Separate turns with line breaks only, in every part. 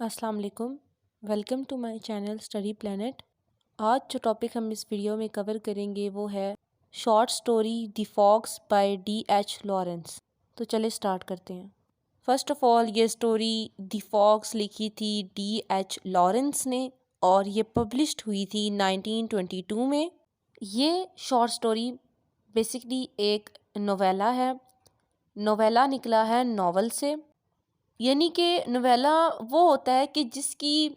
السلام علیکم، welcome to my channel study plant. آج جو ٹاپک ہم اس ویڈیو میں کور کریں گے وہ ہے short story the fox by D H Lawrence. تو چلے سٹارٹ کرتے ہیں۔ فرسٹ آف آل یہ سٹوری دی فاکس لکھی تھی ڈی ایچ لارنس نے اور یہ پبلشڈ ہوئی تھی 1922 میں۔ یہ شارٹ سٹوری بیسکلی ایک نویلا ہے، نویلا نکلا ہے ناول سے، یعنی کہ نویلا وہ ہوتا ہے کہ جس کی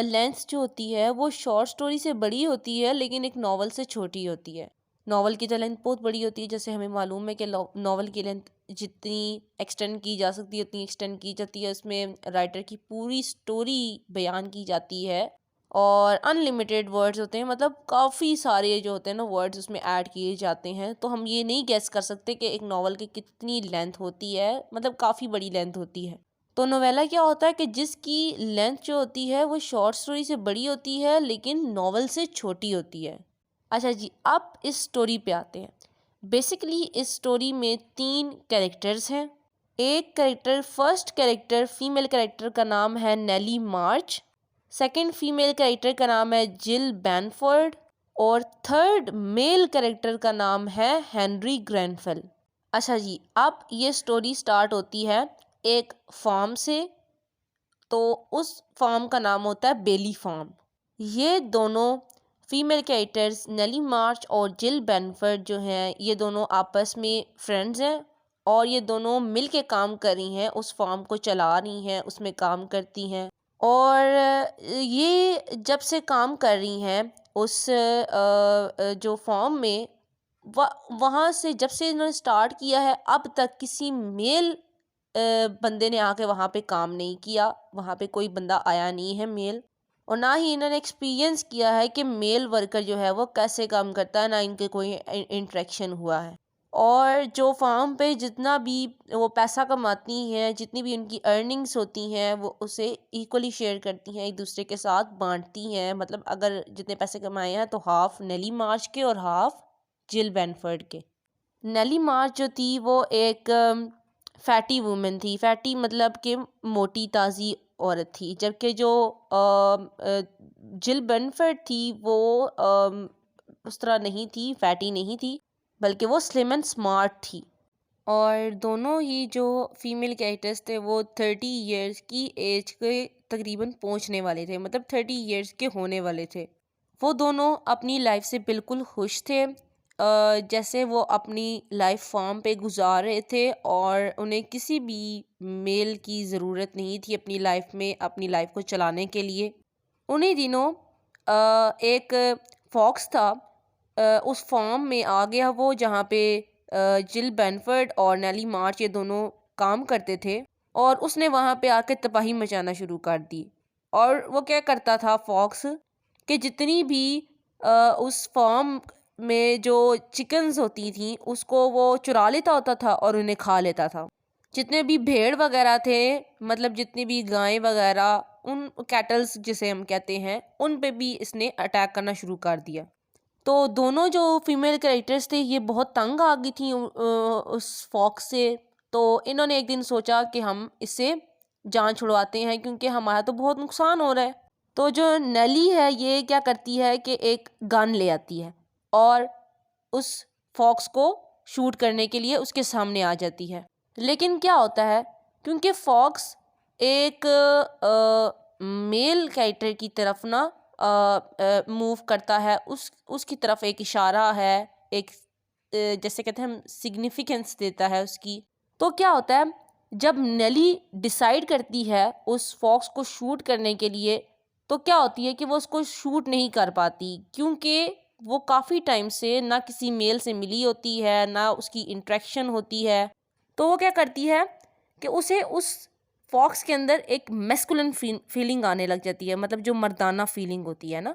لینتھ جو ہوتی ہے وہ شارٹ سٹوری سے بڑی ہوتی ہے لیکن ایک ناول سے چھوٹی ہوتی ہے۔ ناول کی تو لینتھ بہت بڑی ہوتی ہے، جیسے ہمیں معلوم ہے کہ ناول کی لینتھ جتنی ایکسٹینڈ کی جا سکتی ہے اتنی ایکسٹینڈ کی جاتی ہے، اس میں رائٹر کی پوری سٹوری بیان کی جاتی ہے اور ان لمیٹیڈ ورڈز ہوتے ہیں، مطلب کافی سارے جو ہوتے ہیں نا ورڈز اس میں ایڈ کیے جاتے ہیں، تو ہم یہ نہیں گیس کر سکتے کہ ایک ناول کی کتنی لینتھ ہوتی ہے، مطلب کافی بڑی لینتھ ہوتی ہے۔ تو نویلا کیا ہوتا ہے کہ جس کی لینتھ جو ہوتی ہے وہ شارٹ سٹوری سے بڑی ہوتی ہے لیکن ناول سے چھوٹی ہوتی ہے۔ اچھا جی، اب اس سٹوری پہ آتے ہیں۔ بیسکلی اس سٹوری میں 3 کریکٹرز ہیں۔ ایک character, first character female character کا نام ہے نیلی مارچ، سیکنڈ فیمیل کریکٹر کا نام ہے جل بینفورڈ اور تھرڈ میل کریکٹر کا نام ہے ہنری گرینفل۔ اچھا جی، اب یہ سٹوری سٹارٹ ہوتی ہے ایک فارم سے، تو اس فارم کا نام ہوتا ہے بیلی فارم۔ یہ دونوں فیمیل کریکٹرز نیلی مارچ اور جل بینفورڈ جو ہیں یہ دونوں آپس میں فرینڈز ہیں اور یہ دونوں مل کے کام کر رہی ہیں، اس فارم کو چلا رہی ہیں، اس میں کام کرتی ہیں، اور یہ جب سے کام کر رہی ہیں اس جو فارم میں، وہاں سے جب سے انہوں نے سٹارٹ کیا ہے اب تک کسی میل بندے نے آ کے وہاں پہ کام نہیں کیا، وہاں پہ کوئی بندہ آیا نہیں ہے میل، اور نہ ہی انہوں نے ایکسپیرینس کیا ہے کہ میل ورکر جو ہے وہ کیسے کام کرتا ہے، نہ ان کے کوئی انٹریکشن ہوا ہے۔ اور جو فارم پہ جتنا بھی وہ پیسہ کماتی ہیں، جتنی بھی ان کی ارننگز ہوتی ہیں وہ اسے ایکولی شیئر کرتی ہیں، ایک دوسرے کے ساتھ بانٹتی ہیں، مطلب اگر جتنے پیسے کمائے ہیں تو ہاف نیلی مارچ کے اور ہاف جل بینفورڈ کے۔ نیلی مارچ جو تھی وہ ایک فیٹی وومن تھی، فیٹی مطلب کہ موٹی تازی عورت تھی، جبکہ جو جل بینفورڈ تھی وہ اس طرح نہیں تھی، فیٹی نہیں تھی، بلکہ وہ سلم اینڈ سمارٹ تھی۔ اور دونوں ہی جو فیمیل کریکٹرز تھے وہ 30 ایئرز کی ایج کے تقریباً پہنچنے والے تھے، مطلب 30 ایئرز کے ہونے والے تھے۔ وہ دونوں اپنی لائف سے بالکل خوش تھے، جیسے وہ اپنی لائف فارم پہ گزار رہے تھے اور انہیں کسی بھی میل کی ضرورت نہیں تھی اپنی لائف میں، اپنی لائف کو چلانے کے لیے۔ انہی دنوں ایک فاکس تھا، اس فارم میں آ گیا وہ جہاں پہ جل بینفورڈ اور نیلی مارچ یہ دونوں کام کرتے تھے، اور اس نے وہاں پہ آ کے تباہی مچانا شروع کر دی۔ اور وہ کیا کرتا تھا فاکس کہ جتنی بھی اس فارم میں جو چکنز ہوتی تھیں اس کو وہ چرا لیتا ہوتا تھا اور انہیں کھا لیتا تھا۔ جتنے بھی بھیڑ وغیرہ تھے، مطلب جتنی بھی گائیں وغیرہ، ان کیٹلز جسے ہم کہتے ہیں، ان پہ بھی اس نے اٹیک کرنا شروع کر دیا۔ تو دونوں جو فیمیل کریکٹرز تھے یہ بہت تنگ آ گئی تھیں اس فاکس سے، تو انہوں نے ایک دن سوچا کہ ہم اس سے جان چھڑواتے ہیں کیونکہ ہمارا تو بہت نقصان ہو رہا ہے۔ تو جو نیلی ہے یہ کیا کرتی ہے کہ ایک گن لے آتی ہے اور اس فاکس کو شوٹ کرنے کے لیے اس کے سامنے آ جاتی ہے، لیکن کیا ہوتا ہے کیونکہ فاکس ایک میل کریکٹر کی طرف نہ موو کرتا ہے، اس کی طرف ایک اشارہ ہے، ایک جیسے کہتے ہیں ہم سگنیفیکنس دیتا ہے اس کی۔ تو کیا ہوتا ہے جب نیلی ڈیسائیڈ کرتی ہے اس فاکس کو شوٹ کرنے کے لیے، تو کیا ہوتی ہے کہ وہ اس کو شوٹ نہیں کر پاتی کیونکہ وہ کافی ٹائم سے نہ کسی میل سے ملی ہوتی ہے، نہ اس کی انٹریکشن ہوتی ہے۔ تو وہ کیا کرتی ہے کہ اسے اس فاکس کے اندر ایک میسکولن فیلنگ آنے لگ جاتی ہے، مطلب جو مردانہ فیلنگ ہوتی ہے نا،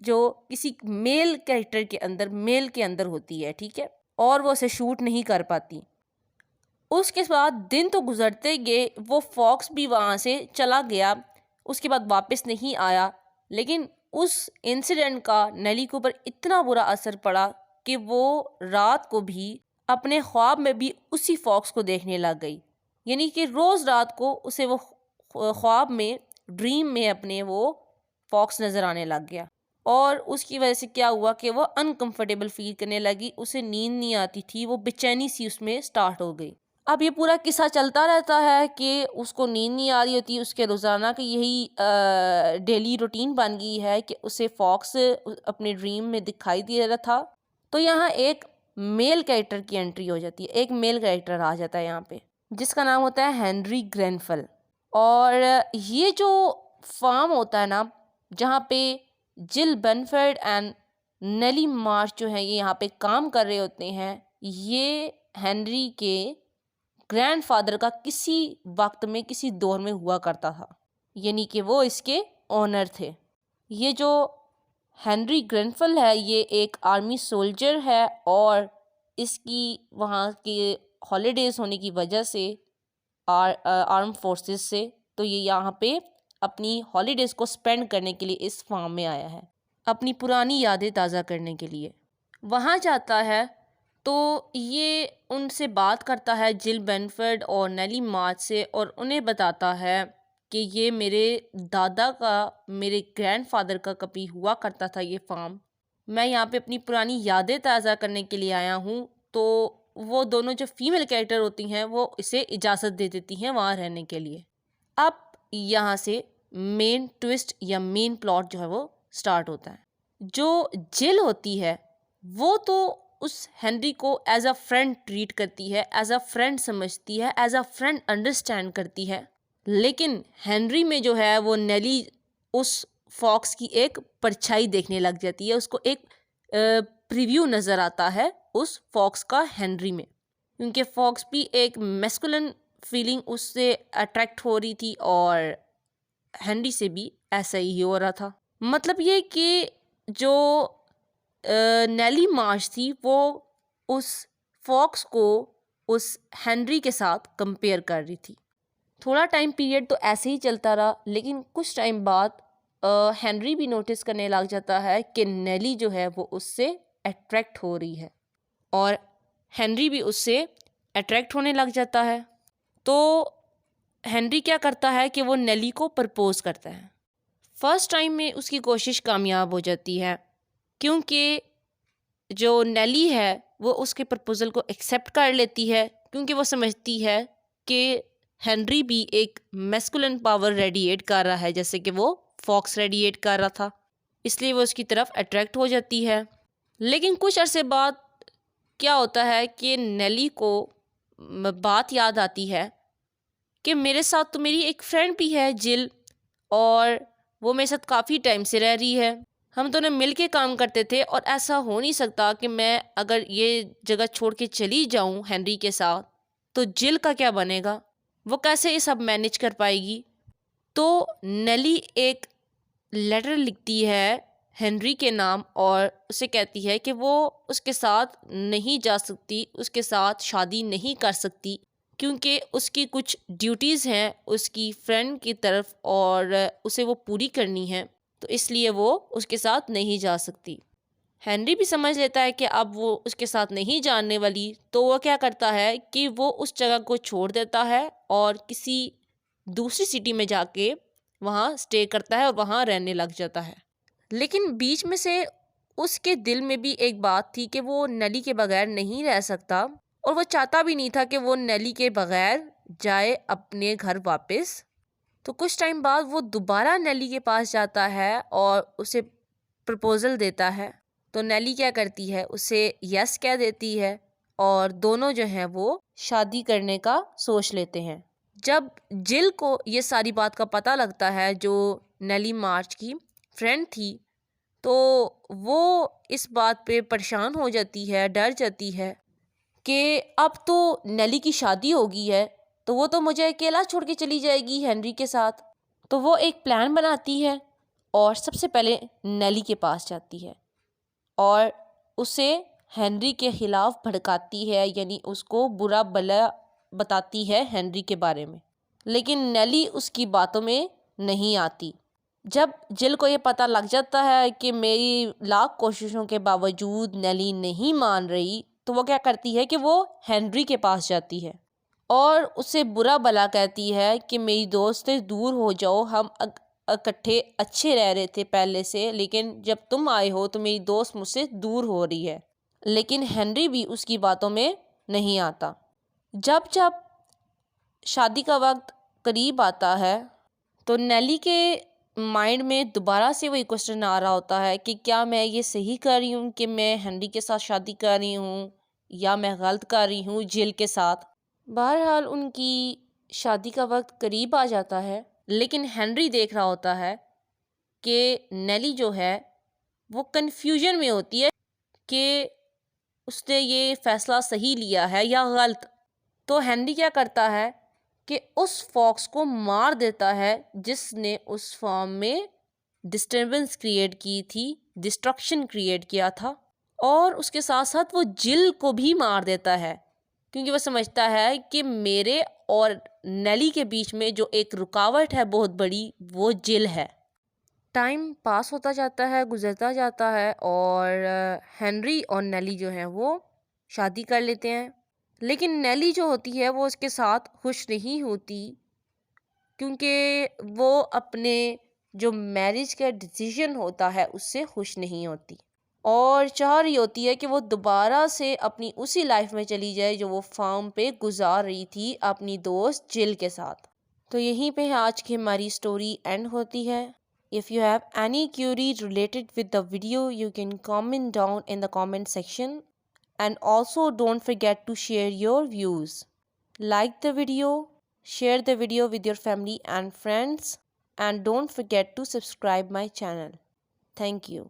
جو کسی میل کریکٹر کے اندر، میل کے اندر ہوتی ہے، ٹھیک ہے، اور وہ اسے شوٹ نہیں کر پاتی۔ اس کے بعد دن تو گزرتے گئے، وہ فاکس بھی وہاں سے چلا گیا، اس کے بعد واپس نہیں آیا، لیکن اس انسیڈنٹ کا نیلی کے اوپر اتنا برا اثر پڑا کہ وہ رات کو بھی اپنے خواب میں بھی اسی فاکس کو دیکھنے لگ گئی، یعنی کہ روز رات کو اسے وہ خواب میں ڈریم میں اپنے وہ فاکس نظر آنے لگ گیا، اور اس کی وجہ سے کیا ہوا کہ وہ انکمفرٹیبل فیل کرنے لگی، اسے نیند نہیں آتی تھی، وہ بے چینی سی اس میں سٹارٹ ہو گئی۔ اب یہ پورا قصہ چلتا رہتا ہے کہ اس کو نیند نہیں آ رہی ہوتی، اس کے روزانہ کی یہی ڈیلی روٹین بن گئی ہے کہ اسے فاکس اپنے ڈریم میں دکھائی دے رہا تھا۔ تو یہاں ایک میل کریکٹر کی انٹری ہو جاتی ہے، ایک میل کریکٹر آ جاتا ہے یہاں پہ، جس کا نام ہوتا ہے ہنری گرینفل۔ اور یہ جو فارم ہوتا ہے نا، جہاں پہ جل بینفورڈ اینڈ نیلی مارش جو ہیں یہ یہاں پہ کام کر رہے ہوتے ہیں، یہ ہنری کے گرینڈ فادر کا کسی وقت میں کسی دور میں ہوا کرتا تھا، یعنی کہ وہ اس کے اونر تھے۔ یہ جو ہنری گرینفل ہے یہ ایک آرمی سولجر ہے، اور اس کی وہاں کے ہالیڈیز ہونے کی وجہ سے آرم فورسز سے، تو یہ یہاں پہ اپنی ہالیڈیز کو سپینڈ کرنے کے لیے اس فارم میں آیا ہے، اپنی پرانی یادیں تازہ کرنے کے لیے وہاں جاتا ہے۔ تو یہ ان سے بات کرتا ہے جل بینفورڈ اور نیلی مارچ سے، اور انہیں بتاتا ہے کہ یہ میرے دادا کا، میرے گرینڈ فادر کا کبھی ہوا کرتا تھا یہ فارم، میں یہاں پہ اپنی پرانی یادیں تازہ کرنے کے لیے آیا ہوں۔ تو وہ دونوں جو فیمیل کریکٹر ہوتی ہیں وہ اسے اجازت دے دیتی ہیں وہاں رہنے کے لیے۔ اب یہاں سے مین ٹوسٹ یا مین پلاٹ جو ہے وہ سٹارٹ ہوتا ہے۔ جو جل ہوتی ہے وہ تو اس ہنری کو ایز اے فرینڈ ٹریٹ کرتی ہے، ایز اے فرینڈ سمجھتی ہے، ایز اے فرینڈ انڈرسٹینڈ کرتی ہے، لیکن ہنری میں جو ہے وہ نیلی اس فاکس کی ایک پرچھائی دیکھنے لگ جاتی ہے، اس کو ایک پریویو نظر آتا ہے اس فاکس کا ہنری میں، کیونکہ فاکس بھی ایک میسکولن فیلنگ اس سے اٹریکٹ ہو رہی تھی، اور ہنری سے بھی ایسا ہی ہو رہا تھا۔ مطلب یہ کہ جو نیلی مارش تھی وہ اس فاکس کو اس ہنری کے ساتھ کمپیئر کر رہی تھی۔ تھوڑا ٹائم پیریڈ تو ایسے ہی چلتا رہا، لیکن کچھ ٹائم بعد ہنری بھی نوٹس کرنے لگ جاتا ہے کہ نیلی جو ہے وہ اس سے اٹریکٹ ہو رہی ہے، اور ہنری بھی اس سے اٹریکٹ ہونے لگ جاتا ہے۔ تو ہنری کیا کرتا ہے کہ وہ نیلی کو پرپوز کرتا ہے۔ فرسٹ ٹائم میں اس کی کوشش کامیاب ہو جاتی ہے، کیونکہ جو نیلی ہے وہ اس کے پرپوزل کو ایکسیپٹ کر لیتی ہے، کیونکہ وہ سمجھتی ہے کہ ہنری بھی ایک میسکولن پاور ریڈیٹ کر رہا ہے جیسے کہ وہ فاکس ریڈیٹ کر رہا تھا، اس لیے وہ اس کی طرف اٹریکٹ ہو جاتی ہے۔ لیکن کچھ عرصے بعد کیا ہوتا ہے کہ نیلی کو بات یاد آتی ہے کہ میرے ساتھ تو میری ایک فرینڈ بھی ہے جل، اور وہ میرے ساتھ کافی ٹائم سے رہ رہی ہے، ہم دونوں مل کے کام کرتے تھے، اور ایسا ہو نہیں سکتا کہ میں اگر یہ جگہ چھوڑ کے چلی جاؤں ہنری کے ساتھ تو جل کا کیا بنے گا، وہ کیسے یہ سب مینیج کر پائے گی۔ تو نیلی ایک لیٹر لکھتی ہے ہنری کے نام، اور اسے کہتی ہے کہ وہ اس کے ساتھ نہیں جا سکتی، اس کے ساتھ شادی نہیں کر سکتی، کیونکہ اس کی کچھ ڈیوٹیز ہیں اس کی فرینڈ کی طرف، اور اسے وہ پوری کرنی ہے، تو اس لیے وہ اس کے ساتھ نہیں جا سکتی۔ ہنری بھی سمجھ لیتا ہے کہ اب وہ اس کے ساتھ نہیں جانے والی، تو وہ کیا کرتا ہے کہ وہ اس جگہ کو چھوڑ دیتا ہے اور کسی دوسری سٹی میں جا کے وہاں سٹے کرتا ہے اور وہاں رہنے لگ جاتا ہے۔ لیکن بیچ میں سے اس کے دل میں بھی ایک بات تھی کہ وہ نیلی کے بغیر نہیں رہ سکتا، اور وہ چاہتا بھی نہیں تھا کہ وہ نیلی کے بغیر جائے اپنے گھر واپس۔ تو کچھ ٹائم بعد وہ دوبارہ نیلی کے پاس جاتا ہے اور اسے پرپوزل دیتا ہے، تو نیلی کیا کرتی ہے، اسے یس کہہ دیتی ہے، اور دونوں جو ہیں وہ شادی کرنے کا سوچ لیتے ہیں۔ جب جل کو یہ ساری بات کا پتہ لگتا ہے، جو نیلی مارچ کی فرینڈ تھی، تو وہ اس بات پہ پریشان ہو جاتی ہے، ڈر جاتی ہے کہ اب تو نیلی کی شادی ہو گئی ہے، تو وہ تو مجھے اکیلا چھوڑ کے چلی جائے گی ہنری کے ساتھ۔ تو وہ ایک پلان بناتی ہے اور سب سے پہلے نیلی کے پاس جاتی ہے اور اسے ہنری کے خلاف بھڑکاتی ہے، یعنی اس کو برا بھلا بتاتی ہے ہنری کے بارے میں، لیکن نیلی اس کی باتوں میں نہیں آتی۔ جب جل کو یہ پتہ لگ جاتا ہے کہ میری لاکھ کوششوں کے باوجود نیلی نہیں مان رہی، تو وہ کیا کرتی ہے کہ وہ ہنری کے پاس جاتی ہے اور اسے برا بھلا کہتی ہے کہ میری دوست سے دور ہو جاؤ، ہم اکٹھے اچھے رہ رہے تھے پہلے سے، لیکن جب تم آئے ہو تو میری دوست مجھ سے دور ہو رہی ہے۔ لیکن ہنری بھی اس کی باتوں میں نہیں آتا۔ جب جب شادی کا وقت قریب آتا ہے تو نیلی کے مائنڈ میں دوبارہ سے وہی کوشچن آ رہا ہوتا ہے کہ کیا میں یہ صحیح کر رہی ہوں کہ میں ہنری کے ساتھ شادی کر رہی ہوں یا میں غلط کر رہی ہوں جل کے ساتھ۔ بہرحال ان کی شادی کا وقت قریب آ جاتا ہے، لیکن ہنری دیکھ رہا ہوتا ہے کہ نیلی جو ہے وہ کنفیوژن میں ہوتی ہے کہ اس نے یہ فیصلہ صحیح لیا ہے یا غلط۔ تو ہنری کیا کرتا ہے کہ اس فاکس کو مار دیتا ہے جس نے اس فارم میں ڈسٹربنس کریٹ کی تھی، ڈسٹرکشن کریٹ کیا تھا، اور اس کے ساتھ ساتھ وہ جل کو بھی مار دیتا ہے، کیونکہ وہ سمجھتا ہے کہ میرے اور نیلی کے بیچ میں جو ایک رکاوٹ ہے بہت بڑی، وہ جل ہے۔ ٹائم پاس ہوتا جاتا ہے، گزرتا جاتا ہے، اور ہنری اور نیلی جو ہیں وہ شادی کر لیتے ہیں۔ لیکن نیلی جو ہوتی ہے وہ اس کے ساتھ خوش نہیں ہوتی، کیونکہ وہ اپنے جو میرج کا ڈیسیژن ہوتا ہے اس سے خوش نہیں ہوتی، اور چاہ رہی ہوتی ہے کہ وہ دوبارہ سے اپنی اسی لائف میں چلی جائے جو وہ فارم پہ گزار رہی تھی اپنی دوست جل کے ساتھ۔ تو یہیں پہ آج کی ہماری سٹوری اینڈ ہوتی ہے۔ If you have any query related with the video, you can comment down in the comment section. And also don't forget to share your views. Like the video, share the video with your family and friends, and don't forget to subscribe my channel. Thank you.